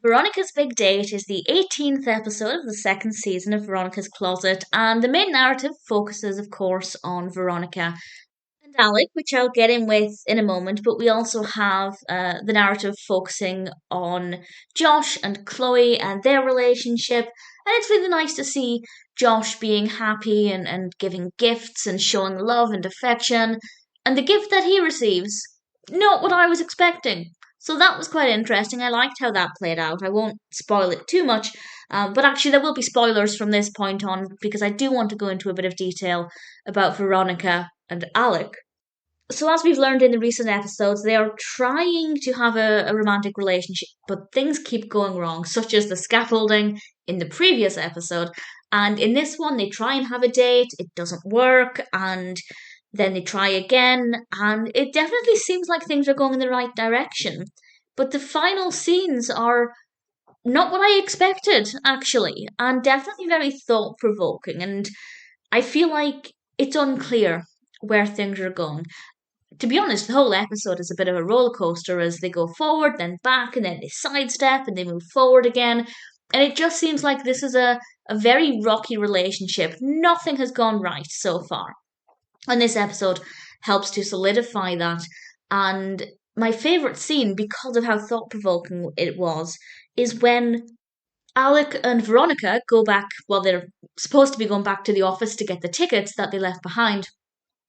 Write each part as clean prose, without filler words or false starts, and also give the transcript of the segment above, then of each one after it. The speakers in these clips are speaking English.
Veronica's Big Date is the 18th episode of the second season of Veronica's Closet, and the main narrative focuses, of course, on Veronica and Alec, which I'll get in with in a moment, but we also have the narrative focusing on Josh and Chloe and their relationship, and it's really nice to see Josh being happy and giving gifts and showing love and affection, and the gift that he receives, not what I was expecting. So that was quite interesting. I liked how that played out. I won't spoil it too much, but actually, there will be spoilers from this point on because I do want to go into a bit of detail about Veronica and Alec. So, as we've learned in the recent episodes, they are trying to have a romantic relationship, but things keep going wrong, such as the scaffolding in the previous episode. And in this one, they try and have a date, it doesn't work, and then they try again, and it definitely seems like things are going in the right direction. But the final scenes are not what I expected, actually, and definitely very thought provoking. And I feel like it's unclear where things are going. To be honest, the whole episode is a bit of a roller coaster as they go forward, then back, and then they sidestep and they move forward again. And it just seems like this is a very rocky relationship. Nothing has gone right so far. And this episode helps to solidify that. And my favourite scene, because of how thought provoking it was, is when Alec and Veronica go back, well, they're supposed to be going back to the office to get the tickets that they left behind.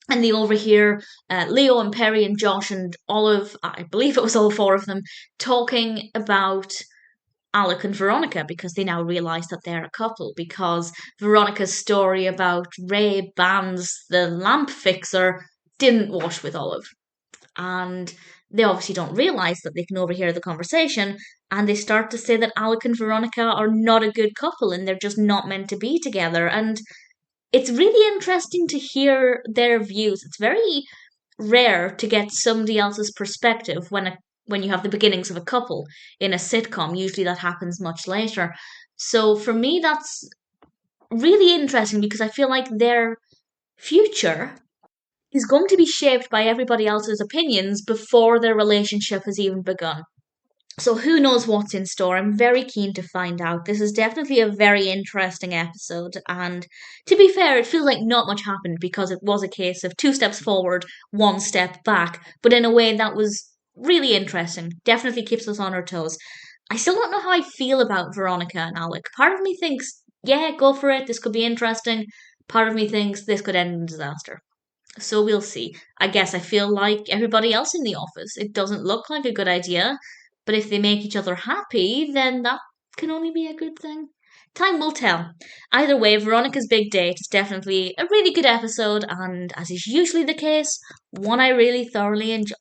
And they overhear Leo and Perry and Josh and Olive, I believe it was all four of them, talking about Alec and Veronica because they now realise that they're a couple. Because Veronica's story about Ray Bans, the lamp fixer, didn't wash with Olive. And they obviously don't realise that they can overhear the conversation, and they start to say that Alec and Veronica are not a good couple and they're just not meant to be together. And it's really interesting to hear their views. It's very rare to get somebody else's perspective when you have the beginnings of a couple in a sitcom. Usually that happens much later. So for me, that's really interesting because I feel like their future is going to be shaped by everybody else's opinions before their relationship has even begun. So who knows what's in store? I'm very keen to find out. This is definitely a very interesting episode, and to be fair, it feels like not much happened because it was a case of two steps forward, one step back, but in a way that was really interesting. Definitely keeps us on our toes. I still don't know how I feel about Veronica and Alec. Part of me thinks, yeah, go for it, this could be interesting. Part of me thinks this could end in disaster. So we'll see. I guess I feel like everybody else in the office. It doesn't look like a good idea, but if they make each other happy, then that can only be a good thing. Time will tell. Either way, Veronica's Big Date is definitely a really good episode, and as is usually the case, one I really thoroughly enjoyed.